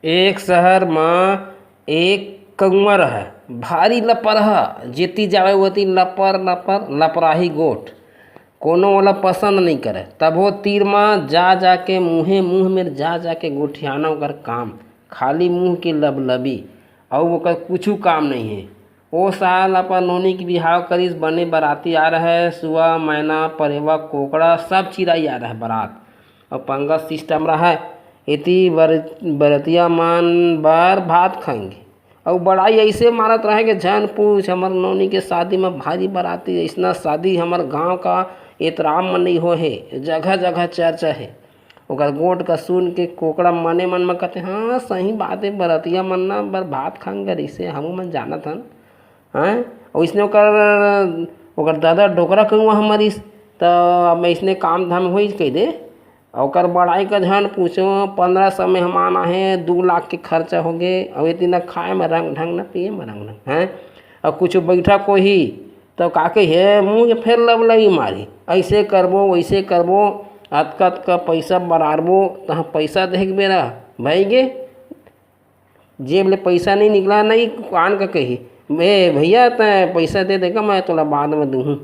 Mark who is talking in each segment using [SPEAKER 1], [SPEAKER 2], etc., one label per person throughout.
[SPEAKER 1] एक शहर में एक कौआ रहे भारी लपरहा, जेती जावे ओती लपर लपर लपराही गोठ। कोनो वाला पसंद नहीं करे, तब वो तीर में जा जाके मुँह में जा जाके गोठियाना ओकर काम, खाली मुँह की लबलबी और ओकर कुछ काम नहीं है। ओ साल अपन नोनी की बिहाव करीस, बने बाराती आ रहे, सुआ मैना परेवा कोकड़ा सब चिराई आ रहा है बारात। और पंगा सिस्टम रहा है, इति बरतिया मन बार भात खाएंगे और बड़ाई ऐसे मारत रहे कि झन पूछ। हमर नोनी के शादी में भारी बाराती, ऐसा शादी हमर गांव का एतराम में नहीं हो है, जगह जगह चर्चा है। ओकर गोट का सुन के कोकड़ा मने मन में कहते हाँ सही बात है, बरतिया मन ना बर भात खाएंगे, ऐसे हम मन जानत हन। हाँ वैसने ओकर दादा डोकरा कहूँ हमारी, तो अब इसने काम धाम हो कह दे। और बड़ाई का झन पूछो, 1500 मेहमान आए, 2 लाख के खर्चा हो गए, और इतनी न खाए में रंग ढंग न पिए में रंग ढंग हैं। और कुछ बैठा को ही तो काके है मुँह के फेर लबलई मारी, ऐसे करबो वैसे करबो, अतकत का पैसा बरारबो, तो पैसा देख बेरा भाई गे जेब ले पैसा नहीं निकला, नहीं कान का कही भैया तय पैसा दे देगा, मैं तोला बाद में दूँ।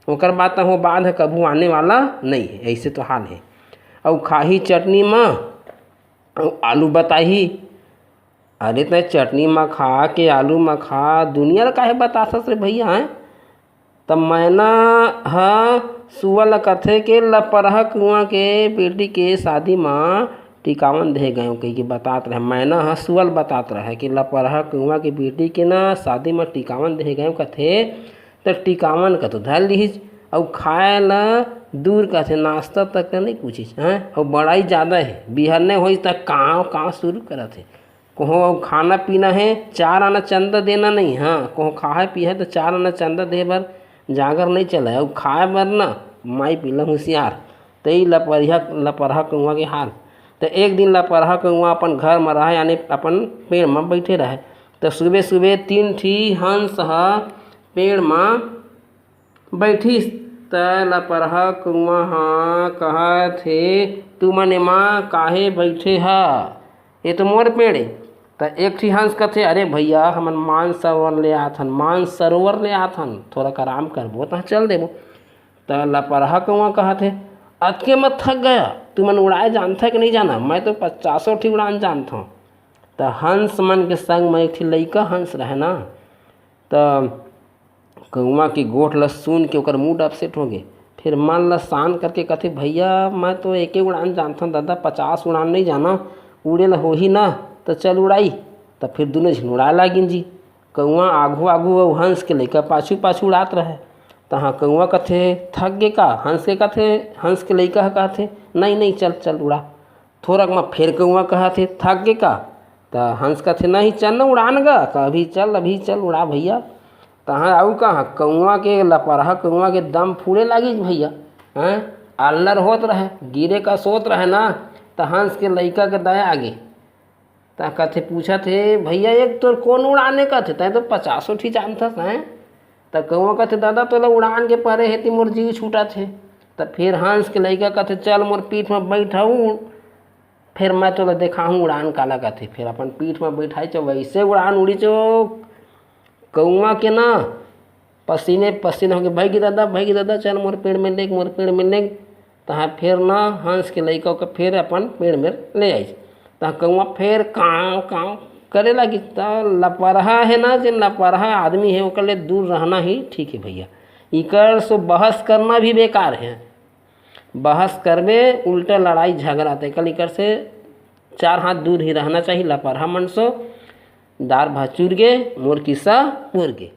[SPEAKER 1] ओकर बात तो वो बाद है, कभू आने वाला नहीं है, ऐसे तो हाल है। और खाही चटनी में आलू बताही, अरे तय चटनी में खा के आलू में खा, दुनिया काहे बतास रे भैया हैं। तब मैना हाँ सुअल कथे के लपरहा कुआं के बेटी के शादी में टिकावन दे गए कही के बतात रहे। मैना हाँ सुअल बतात रहे कि लपरहा कुआं के बेटी के ना शादी में टिकावन दे गए कथे, तो टिकावन का तो धर लीज और खाए ला दूर का थे, नाश्ता तक नहीं पूछी हैं। और बड़ाई ज़्यादा है, बिहरने हो तक कहाँ शुरू करा थे। कहो खाना पीना है 4 आना चंदा देना नहीं, हाँ कहो खाए पिए तो 4 आना चंदा दे बर जागर नहीं चला है। और खाए बर ना माई पीला होशियार, तई लपरहा कौआ के हाल। तो एक दिन लपरहा कौआ अपन घर में रहा, यानी अपन पेड़ में बैठे रहे। तो सुबह सुबह 3 ठी हंस पेड़ में बैठी, त लपरहा कौआ हाँ कहा थे तू मने माँ काहे बैठे हा, ये तो मोर पेड़ है। तो एक ठी हंस कथे अरे भैया हमन मान सरोवर ले आथन, थोड़ा आराम करबो तो चल देबो। तो लपरहा कौआ कहा थे अतके मत थक गया, तू मन उड़ाए जानता कि नहीं जाना, मैं तो 50 ठी उड़ान जानता हूँ। तो हंस मन के संग में एक ठी लइका हंस रहे ना, तो कौआ की गोठ ल सुन के ओकर मूड अपसेट हो गए। फिर मन ल शांत करके कहते भैया मैं तो एक ही उड़ान जानता हूँ दादा, 50 उड़ान नहीं जाना, उड़े ला हो ही ना, तो चल उड़ाई। तो फिर दोनों झन उड़ाए लागिन जी। कौआ आगू आगू और हंस के लइका पाछू पाछू उड़ात रहे। तो हाँ कौआ कथे थक गे का, हंस के लइका कहथे नहीं नहीं चल चल उड़ा। थोड़ा में फिर कौआ कहथे थक गे का, तो हंस कहथे नहीं चल न उड़ान गा, अभी चल उड़ा भैया। तहाँ आऊ कहाँ कौआ के लपरहा कौआ के दम फूले लागी भैया हैं, अल्लर होत रहे, गिरे का सोत रहे ना। तो हंस के लइका के दया आगे ता कथे पूछा थे भैया एक तो कौन उड़ाने का थे, तय तो 50 ठी जानता हैं। तो कौआ कहते दादा तोला उड़ान के परे है ती मोर जीव छूटा थे। तो फिर हंस के लइका कहते चल मोर पीठ में बैठाऊँ, फिर मैं तोला देखाऊँ उड़ान काला कहते। फिर अपन पीठ में बैठाई चो, वैसे उड़ान उड़ी चो कौआ के ना पसीने हो गए, भाई दादा चल मोर पेड़ में लेग। तहाँ फिर ना हंस के लइका के फिर अपन पेड़ में ले आई। तो कौआ फिर काँव काँव करे लगी। तो लपरहा है ना, जो लपरहा आदमी है ओकर ले दूर रहना ही ठीक है भैया। इकर सो बहस करना भी बेकार है, बहस करबे उल्टा लड़ाई झगड़ा, तो कल इकर से 4 हाथ दूर ही रहना चाहिए। लपरहा मन सो दार भाचुर गे मोर किस्सा पुर गे।